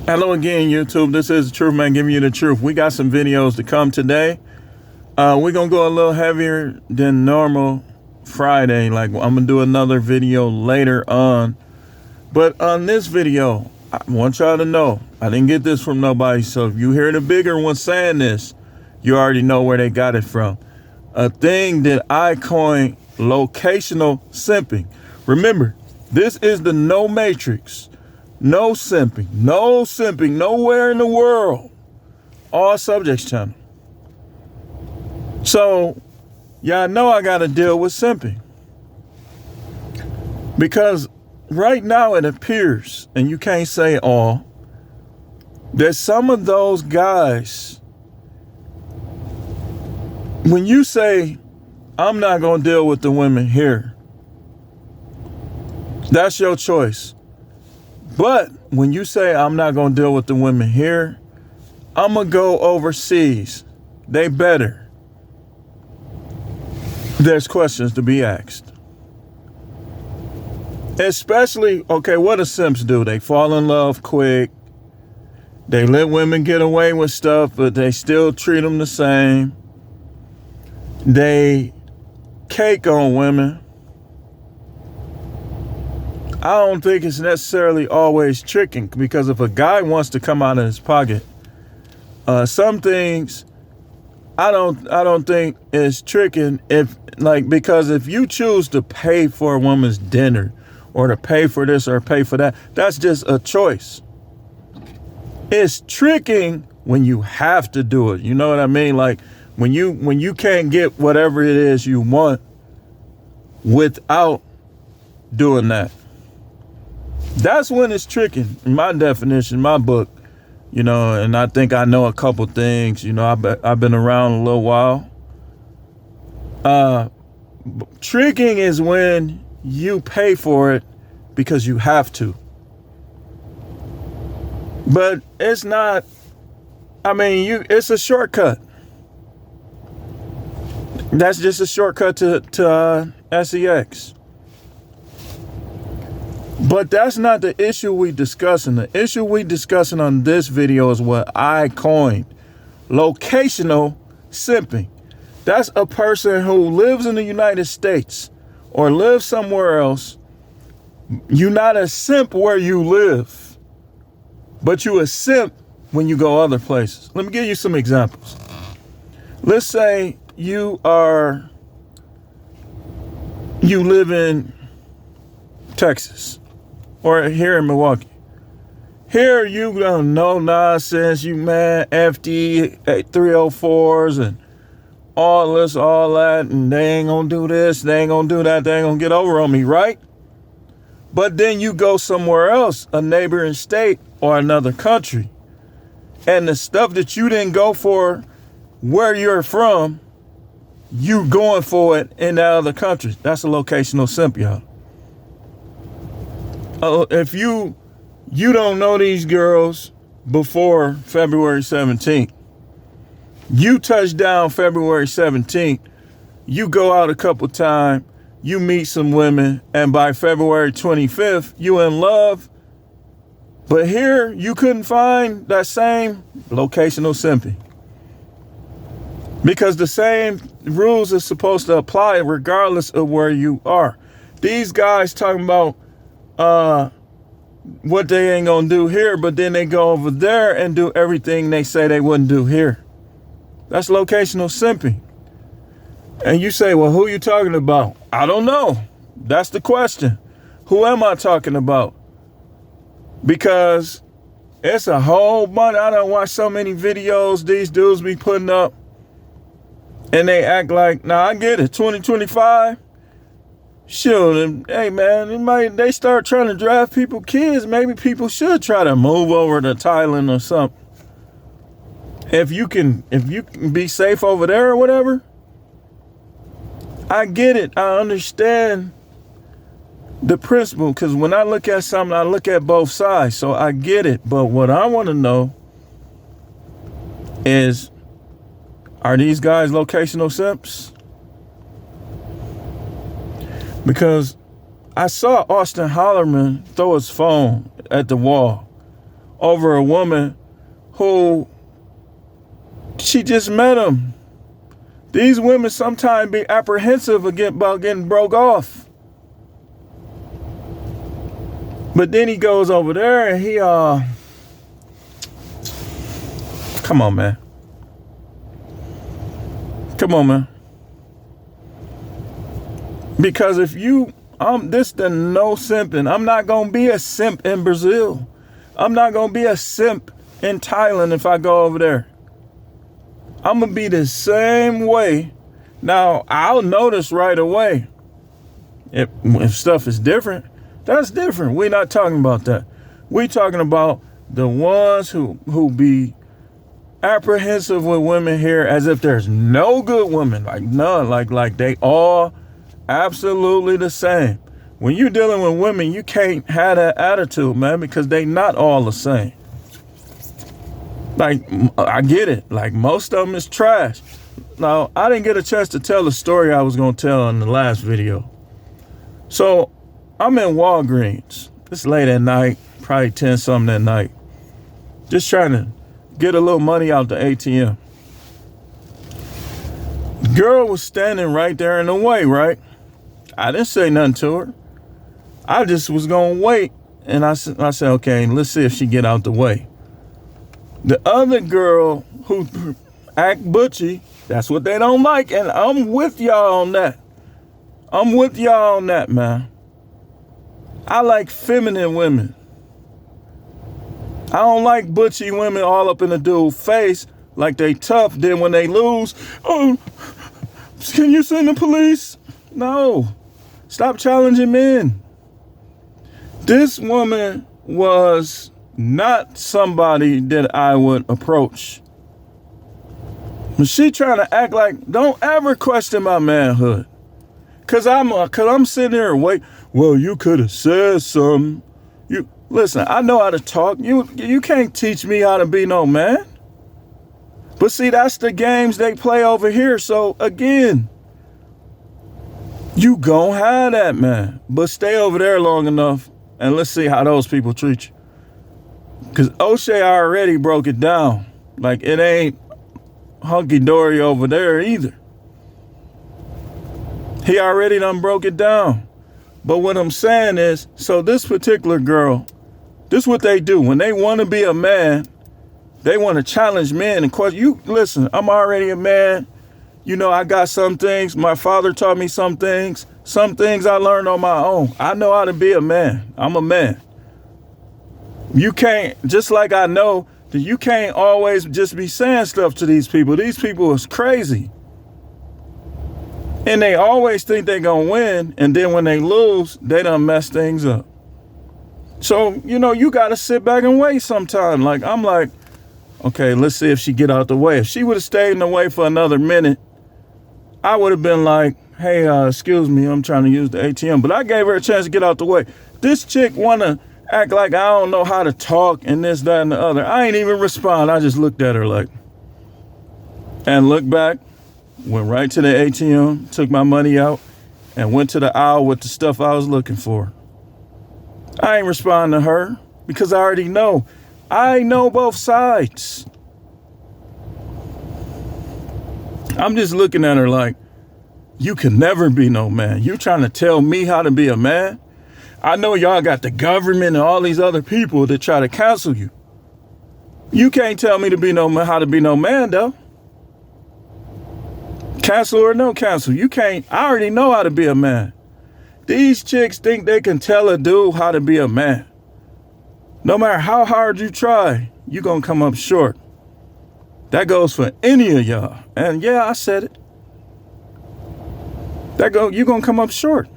Hello again, YouTube. This is the Truth Man giving you the truth. We got some videos to come today. We're going to go a little heavier than normal Friday. Like, I'm going to do another video later on. But on this video, I want y'all to know, I didn't get this from nobody. So if you hear the bigger one saying this, you already know where they got it from. A thing that I coined locational simping. Remember, this is the no matrix. No simping, nowhere in the world. All subjects channel. So, y'all know I got to deal with simping. Because right now it appears, and you can't say all, that some of those guys, when you say, I'm not going to deal with the women here, that's your choice. But when you say, I'm not going to deal with the women here, I'm going to go overseas. They better. There's questions to be asked. Especially, okay, what do simps do? They fall in love quick. They let women get away with stuff, but they still treat them the same. They cake on women. I don't think it's necessarily always tricking, because if a guy wants to come out of his pocket, some things I don't think it's tricking because if you choose to pay for a woman's dinner or to pay for this or pay for that, that's just a choice. It's tricking when you have to do it. You know what I mean? Like when you can't get whatever it is you want without doing that. That's when it's tricking, in my definition, my book, and I think I know a couple things. I've been around a little while. Tricking is when you pay for it because you have to. But it's not, it's a shortcut. That's just a shortcut to sex. But that's not the issue we discussing. The issue we discussing on this video is what I coined locational simping. That's a person who lives in the United States or lives somewhere else. You're not a simp where you live, but you a simp when you go other places. Let me give you some examples. Let's say you live in Texas. Or here in Milwaukee. Here you don't know nonsense, you man, FD 304s and all this, all that, and they ain't gonna do this, they ain't gonna do that, they ain't gonna get over on me, right? But then you go somewhere else, a neighboring state or another country, and the stuff that you didn't go for where you're from, you going for it in that other country. That's a locational simp, y'all. If you don't know these girls before February 17th, you touch down February 17th, you go out a couple times, you meet some women, and by February 25th, you in love. But here, you couldn't find that same locational simping. Because the same rules are supposed to apply regardless of where you are. These guys talking about what they ain't gonna do here, but then they go over there and do everything they say they wouldn't do here. That's locational simping. And you say, well, who you talking about? I don't know. That's the question. Who am I talking about? Because it's a whole bunch. I done watched so many videos these dudes be putting up, and they act like, nah, I get it, 2025. Sure, hey man, they start trying to draft people kids. Maybe people should try to move over to Thailand or something. If you can be safe over there or whatever. I get it. I understand the principle, because when I look at something, I look at both sides. So I get it. But what I want to know is, are these guys locational simps? Because I saw Austin Hollerman throw his phone at the wall over a woman who she just met him. These women sometimes be apprehensive about getting broke off. But then he goes over there and he come on, man. Come on, man. Because if you this the no simping. I'm not gonna be a simp in Brazil. I'm not gonna be a simp in Thailand if I go over there. I'm gonna be the same way. Now I'll notice right away if stuff is different. That's different. We're not talking about that. We're talking about the ones who be apprehensive with women here as if there's no good women, like none, like they all absolutely the same. When you're dealing with women, you can't have that attitude, man, because they not all the same. Like, I get it. Like, most of them is trash. Now, I didn't get a chance to tell the story I was going to tell in the last video. So, I'm in Walgreens. It's late at night, probably 10 something at night. Just trying to get a little money out the ATM. The girl was standing right there in the way, right? I didn't say nothing to her. I just was going to wait. And I said, okay, let's see if she get out the way. The other girl who act butchy, that's what they don't like. And I'm with y'all on that. I'm with y'all on that, man. I like feminine women. I don't like butchy women all up in the dude's face like they tough. Then when they lose, oh, can you send the police? No. Stop challenging men. This woman was not somebody that I would approach. But she trying to act like, don't ever question my manhood. Cause I'm sitting there and wait. Well, you could have said something. You listen, I know how to talk. You can't teach me how to be no man. But see, that's the games they play over here. So again, you gon' have that, man. But stay over there long enough and let's see how those people treat you. Cause O'Shea already broke it down. Like it ain't hunky-dory over there either. He already done broke it down. But what I'm saying is, so this particular girl, this is what they do. When they want to be a man, they want to challenge men. And question, you listen, I'm already a man. You know, I got some things. My father taught me some things. Some things I learned on my own. I know how to be a man. I'm a man. You can't, just like I know that you can't always just be saying stuff to these people. These people is crazy. And they always think they're going to win. And then when they lose, they done mess things up. So, you know, you got to sit back and wait sometime. Like, I'm like, okay, let's see if she get out the way. If she would have stayed in the way for another minute, I would have been like, hey, excuse me, I'm trying to use the ATM. But I gave her a chance to get out the way. This chick want to act like I don't know how to talk and this, that, and the other. I ain't even respond. I just looked at her like, and looked back, went right to the ATM, took my money out, and went to the aisle with the stuff I was looking for. I ain't respond to her because I already know. I know both sides. I'm just looking at her like, you can never be no man. You trying to tell me how to be a man? I know y'all got the government and all these other people that try to cancel you. You can't tell me to be no man, how to be no man though. Cancel or no cancel. You can't. I already know how to be a man. These chicks think they can tell a dude how to be a man. No matter how hard you try, you're going to come up short. That goes for any of y'all. And yeah, I said it. You're going to come up short.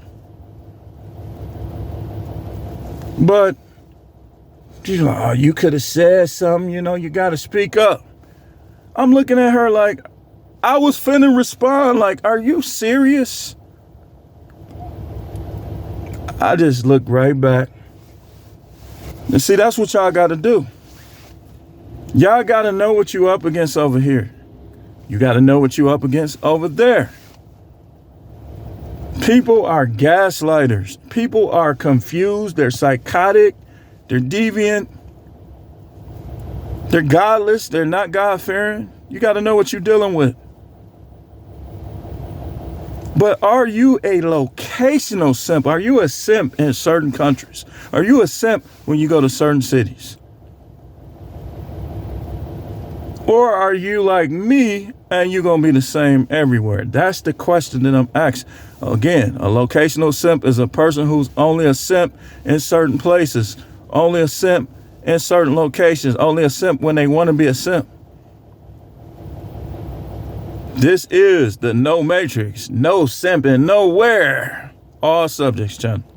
But, you know, oh, you could have said something, you know, you got to speak up. I'm looking at her like, I was finna respond like, are you serious? I just looked right back. And see, that's what y'all got to do. Y'all got to know what you up against over here. You got to know what you up against over there. People are gaslighters. People are confused. They're psychotic. They're deviant. They're godless. They're not God-fearing. You got to know what you're dealing with. But are you a locational simp? Are you a simp in certain countries? Are you a simp when you go to certain cities? Or are you like me and you're going to be the same everywhere? That's the question that I'm asking. Again, a locational simp is a person who's only a simp in certain places, only a simp in certain locations, only a simp when they want to be a simp. This is the No Matrix, No Simping, Nowhere, All Subjects channel.